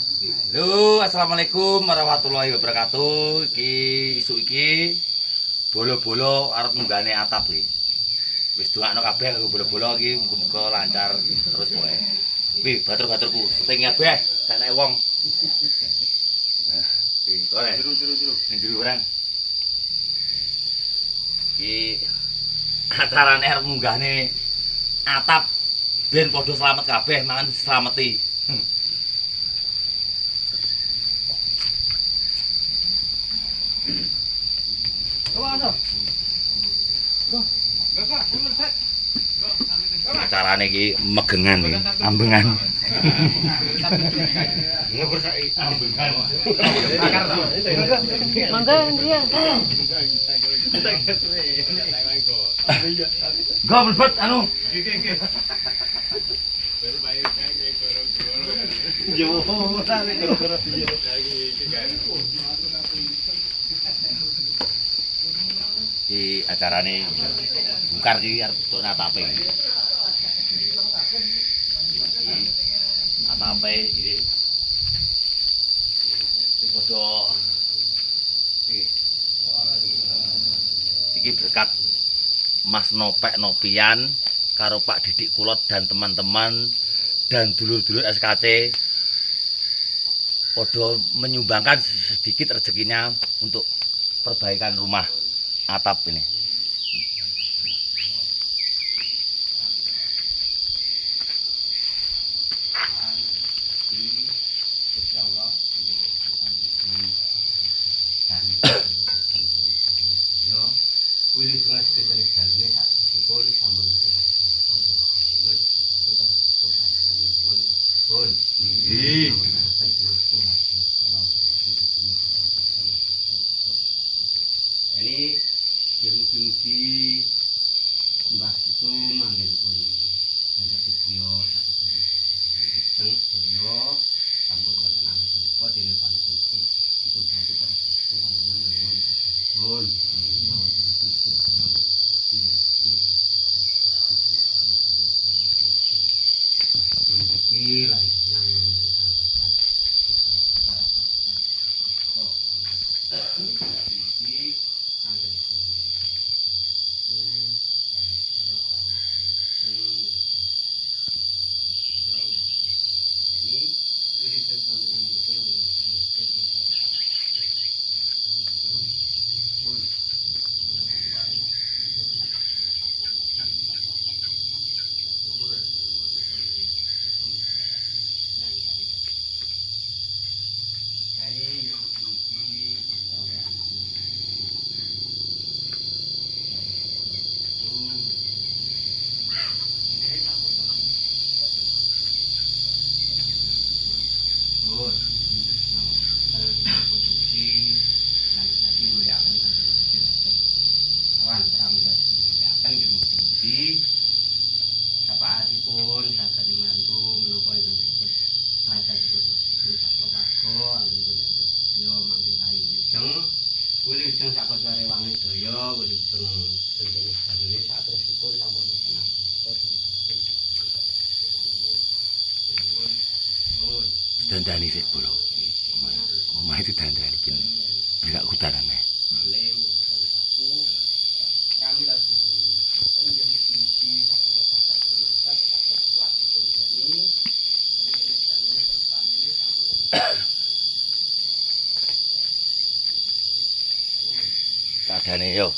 Halo, assalamualaikum warahmatullahi wabarakatuh. Isu iki bolo-bolo arep munggane atap iki. Wis doakno kabeh kanggo bolo-bolo iki muga-muga lancar terus pokoke. Wi, batur-baturku, syuting kabeh, gak nek wong. Wi, kore. Jero. Ning jero barang. Iki acarane arep munggane atap ben padha slamet kabeh, mangan dislameti. Acarane iki megengan iki, ambengan. Mangga dia. Go mlebet anu. Di acarane bungkar iki arep tok atape. Iki atape iki. Padha iki berkat Mas Nopek Nopian karo Pak Didik Kulot dan teman-teman dan dulur-dulur SKC padha menyumbangkan sedikit rezekinya untuk perbaikan rumah atap ini. Wilujeng sekedhare dalune saksipun sampun ini ya mugi-mugi Mbah itu manggenipun Gandar Sugriyo sakipun Wilujeng sedaya sampun wonten angen menapa dene pantun dipun bantu para panjenengan nuwun kabehipun. Iki lan yang dapat sapaatipun saged membantu menapa ingkang dados ngajakipun meskipun saklowarga anggenipun dados yo mangke kayu wilujeng sakoca rewange daya wilujeng rene sadene saterusipun sampun tenang Dandani sik bolo. Omah itu dandani ben belak hutanan ae. kami lagi mugi-mugi sakoca bakat bermanfaat sakit kuat dipundhani ini dalune terus kamene sampun Kadane yo.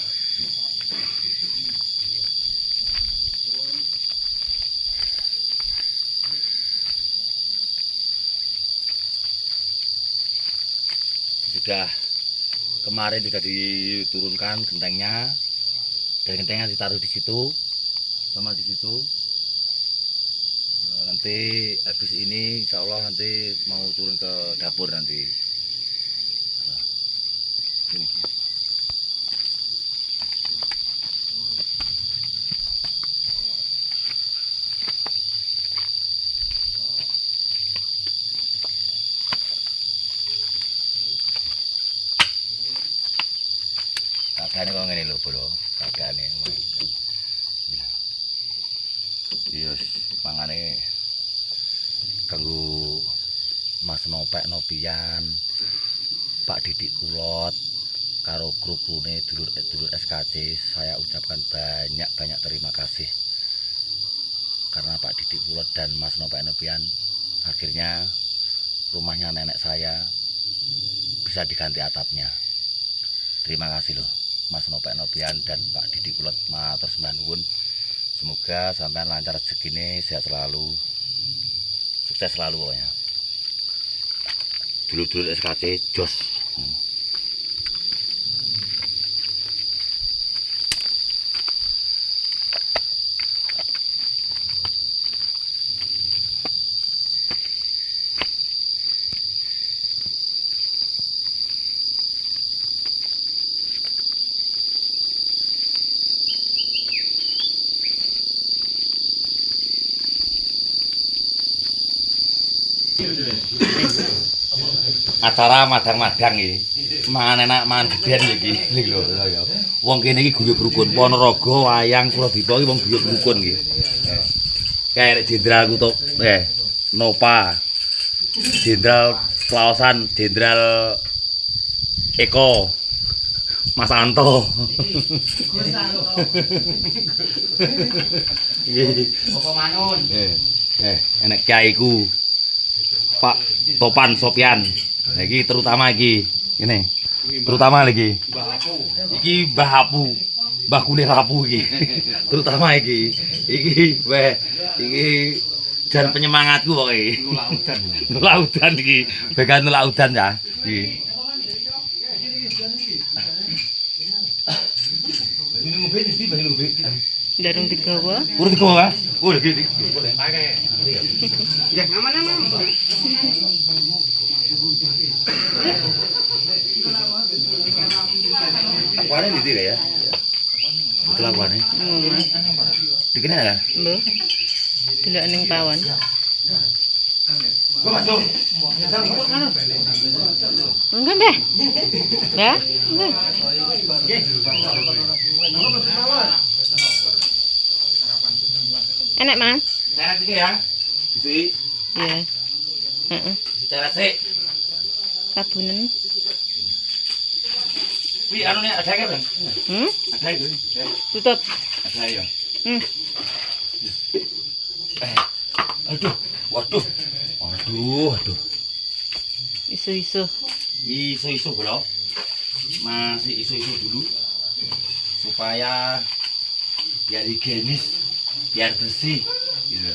Sudah kemarin sudah diturunkan gentengnya dan gentengnya ditaruh di situ sama di situ. Nanti habis ini insya Allah nanti mau turun ke dapur nanti. Sini. Kakaknya kok ngene lho, Bro. Kakaknya. Iya, mangane kanggo Mas Mas Nopek Nopian, Pak Didik Kulot, karo kru-krune dulur SKC, saya ucapkan banyak terima kasih. Karena Pak Didik Kulot dan Mas Nopek Nopian, akhirnya rumahnya nenek saya bisa diganti atapnya. Terima kasih loh Mas Nopek Nopian dan Pak Didik Kulot, matur sembah nuwun. Semoga sampean lancar rezekine, sehat selalu, sukses selalu pokoknya. Dulur-dulur SKC jos. Acara madang-madang iki. Mangan enak, mangan geden iki. Iki lho ya. Wong kene iki guyub rukun. Ponorogo, Wayang, Suradipa iki wong guyub rukun iki. Kayak Jenderal Kutuk, Nopa. Jenderal Plaosan, Jenderal Eko. Mas Anto. Apa manun? Enek kiaiku. Pak Topan Sopyan. Nah, iki terutama iki. Ini. Terutama lagi. Iki Mbah Apu. Mbah Kunir Apu iki. Terutama iki. Iki jan penyemangatku pokoke. Nulak udan iki. Bagian nulak udan ya. Iki. Ini ngombe mesti bagi ngombe. Darung digawa. Urut digawa. Oh, lagi. Ya, aman-aman. Akuane gitu ya. Betul akuane. Ngomah. Dikene kan? Mbah. Delok ning pawon. Gua masuk. Enggak, Mbah. Mbah. Enggak. Enak, Mas. Cara iki ya. Isi. Iya. Heeh. Cara sik. Sabunen. Wi anu nek ada ke, Bang? Ada itu. Tutup. Ada ya. Aduh, waduh. Waduh. Isu-isu. Isu-isu bro. Masih isu-isu dulu. Supaya biar higienis, biar bersih gitu.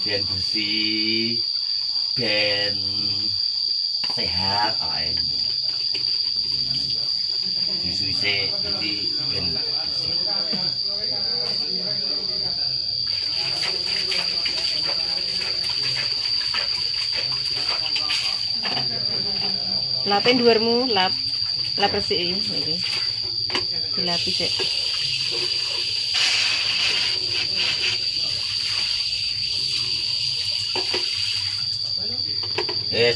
Biar bersih, biar sehat ae. Isu-isu jadi biar bersih. Lapin dhuwurmu, lap resiki iki. Dilapi sik.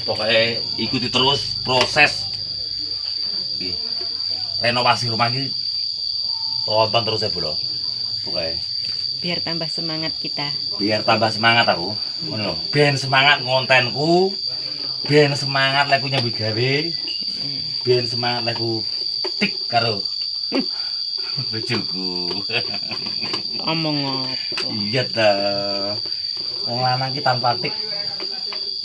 Pokoknya ikuti terus proses renovasi rumah ini. Tonton terus ya bro. Pokoknya Biar tambah semangat kita. biar tambah semangat aku. Ngono lho. Ben semangat ngontenku. Ben semangat lek nyambi gawe. Ben semangat lek tik karo bojoku. Omong apa? Iya ta. Wong lanang ki tanpa tik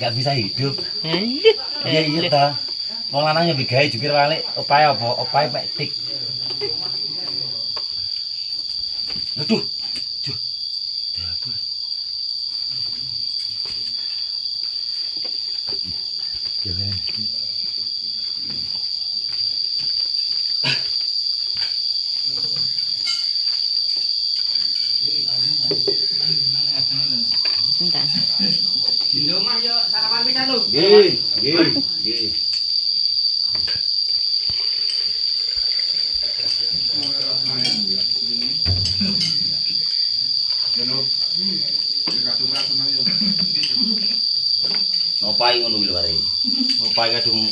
gak bisa hidup. Iya ta. Wong lanang nyambi gawe jukir balik opae apa? Opae mek tik. Aduh. Juh. Dapur. Gimana? Sebentar. Di rumah yo sarapan pisan lho. Nggih. Ngopai ngono kuwi lho arek. Ngopai kadung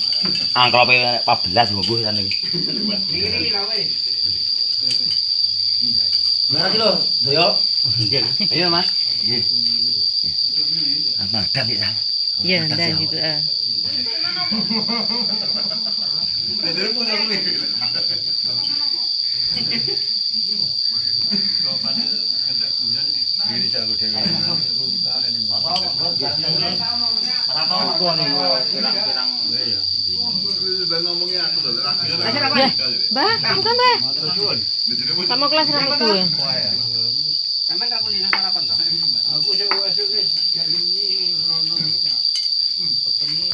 angklope 14 ngombo kan iki. Ini lah weh. Berarti lho, Doyo. Ayo Mas. Nggih. Madang iki, Sang. Iya, dan juga. Ini jago dewe. Pirang-pirang Iya. Mbah, kamu kan, Mbah? Sama kelas rambut gue. Sampeyan tak kulino sarapan to? Aku sing wes wis jam ini ngono. Ketemu